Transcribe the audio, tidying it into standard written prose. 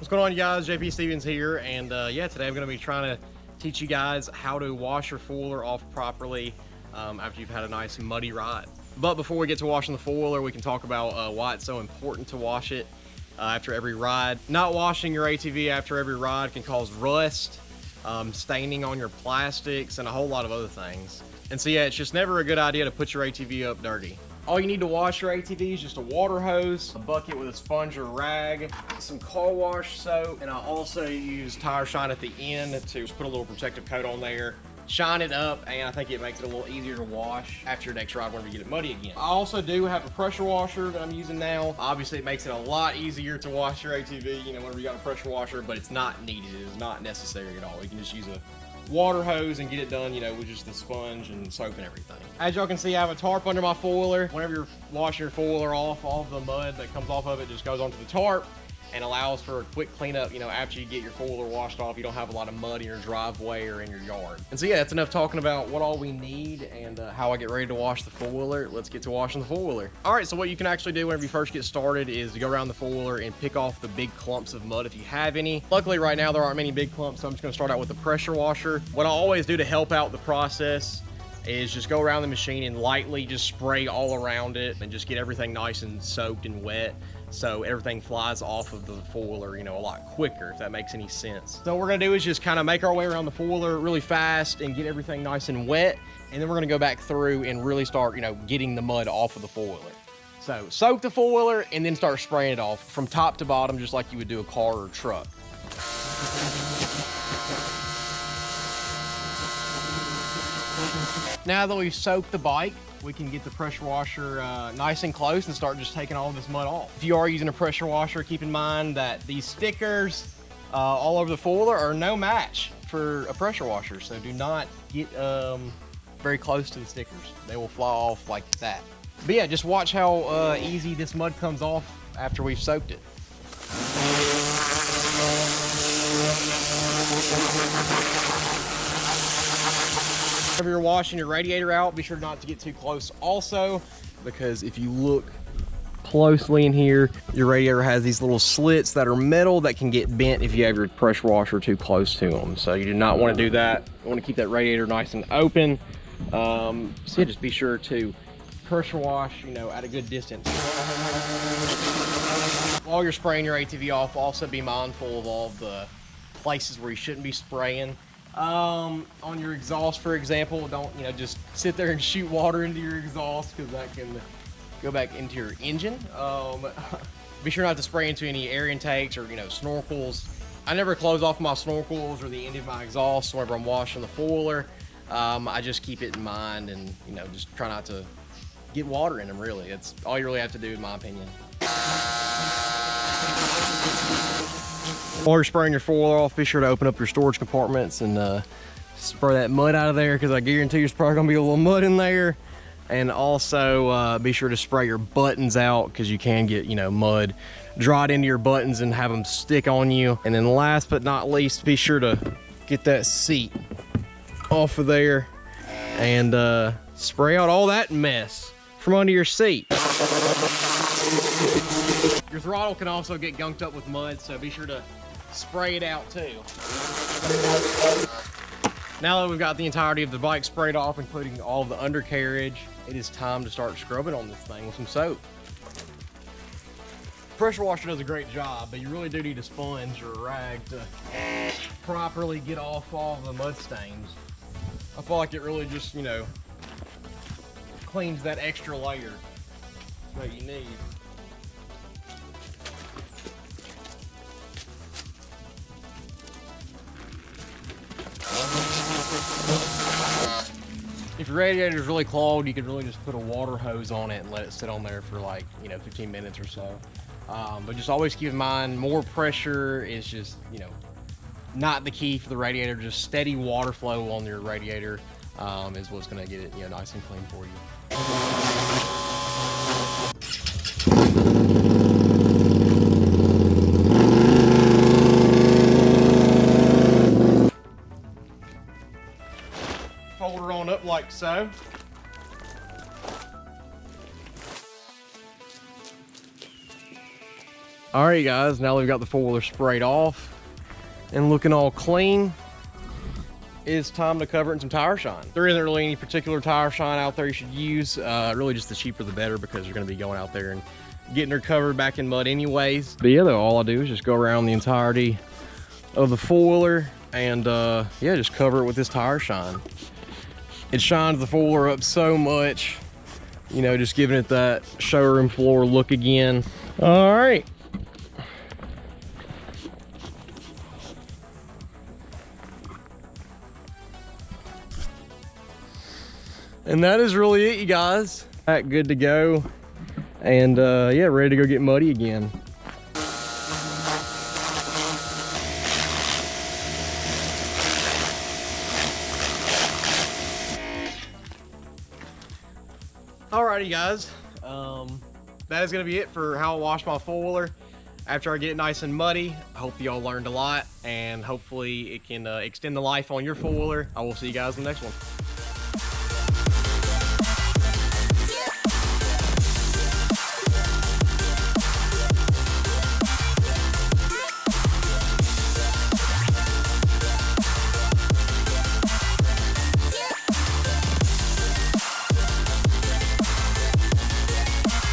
What's going on, you guys? JP Stevens here, and yeah, today I'm going to be trying to teach you guys how to wash your four-wheeler off properly after you've had a nice muddy ride. But before we get to washing the four-wheeler, we can talk about why it's so important to wash it after every ride. Not washing your ATV after every ride can cause rust, staining on your plastics, and a whole lot of other things. And so yeah, it's just never a good idea to put your ATV up dirty. All you need to wash your ATV is just a water hose, a bucket with a sponge or rag, some car wash soap, and I also use tire shine at the end to just put a little protective coat on there. Shine it up, and I think it makes it a little easier to wash after your next ride whenever you get it muddy again. I also do have a pressure washer that I'm using now. Obviously, it makes it a lot easier to wash your ATV, you know, whenever you got a pressure washer, but it's not needed. It is not necessary at all. You can just use a water hose and get it done, you know, with just the sponge and soap and everything. As y'all can see, I have a tarp under my four-wheeler. Whenever you're washing your four-wheeler off, all of the mud that comes off of it just goes onto the tarp and allows for a quick cleanup. You know, after you get your four-wheeler washed off, you don't have a lot of mud in your driveway or in your yard. And so yeah, that's enough talking about what all we need and how I get ready to wash the four-wheeler. Let's get to washing the four-wheeler. All right, so what you can actually do whenever you first get started is to go around the four-wheeler and pick off the big clumps of mud if you have any. Luckily right now there aren't many big clumps, so I'm just gonna start out with the pressure washer. What I always do to help out the process is just go around the machine and lightly just spray all around it and just get everything nice and soaked and wet, so everything flies off of the four-wheeler, you know, a lot quicker, if that makes any sense. So what we're gonna do is just kind of make our way around the four-wheeler really fast and get everything nice and wet, and then we're gonna go back through and really start, you know, getting the mud off of the four-wheeler. So soak the four-wheeler and then start spraying it off from top to bottom, just like you would do a car or a truck. Now that we've soaked the bike, we can get the pressure washer nice and close and start just taking all this mud off. If you are using a pressure washer, keep in mind that these stickers all over the four-wheeler are no match for a pressure washer, so do not get very close to the stickers. They will fly off like that. But yeah, just watch how easy this mud comes off after we've soaked it. Whenever you're washing your radiator out, be sure not to get too close also, because if you look closely in here, your radiator has these little slits that are metal that can get bent if you have your pressure washer too close to them. So you do not want to do that. You want to keep that radiator nice and open. So yeah, just be sure to pressure wash, you know, at a good distance. While you're spraying your ATV off, also be mindful of all the places where you shouldn't be spraying. On your exhaust, for example, don't, you know, just sit there and shoot water into your exhaust, because that can go back into your engine. Be sure not to spray into any air intakes or, you know, snorkels. I never close off my snorkels or the end of my exhaust whenever I'm washing the four-wheeler. I just keep it in mind and, you know, just try not to get water in them, really. It's all you really have to do, in my opinion. While you're spraying your four-wheeler off, be sure to open up your storage compartments and spray that mud out of there, because I guarantee there's probably gonna be a little mud in there. And also be sure to spray your buttons out, because you can get, you know, mud dried into your buttons and have them stick on you. And then last but not least, be sure to get that seat off of there and spray out all that mess from under your seat. Your throttle can also get gunked up with mud, so be sure to spray it out too. Now that we've got the entirety of the bike sprayed off, including all of the undercarriage, it is time to start scrubbing on this thing with some soap. Pressure washer does a great job, but you really do need a sponge or a rag to properly get off all the mud stains. I feel like it really just, you know, cleans that extra layer that you need. If your radiator is really clogged, you could really just put a water hose on it and let it sit on there for like, you know, 15 minutes or so. But just always keep in mind, more pressure is just, you know, not the key for the radiator. Just steady water flow on your radiator is what's going to get it, you know, nice and clean for you. Fold her on up like so. All right, guys, now we've got the four-wheeler sprayed off and looking all clean, it's time to cover it in some tire shine. There isn't really any particular tire shine out there you should use. Really just the cheaper the better, because you're gonna be going out there and getting her covered back in mud anyways. But yeah, though, all I do is just go around the entirety of the four-wheeler and yeah, just cover it with this tire shine. It shines the four-wheeler up so much, you know, just giving it that showroom floor look again. All right. And that is really it, you guys. That good to go. And yeah, ready to go get muddy again. Alrighty, guys. That is gonna be it for how I wash my four-wheeler after I get it nice and muddy. I hope y'all learned a lot, and hopefully it can extend the life on your four-wheeler. I will see you guys in the next one.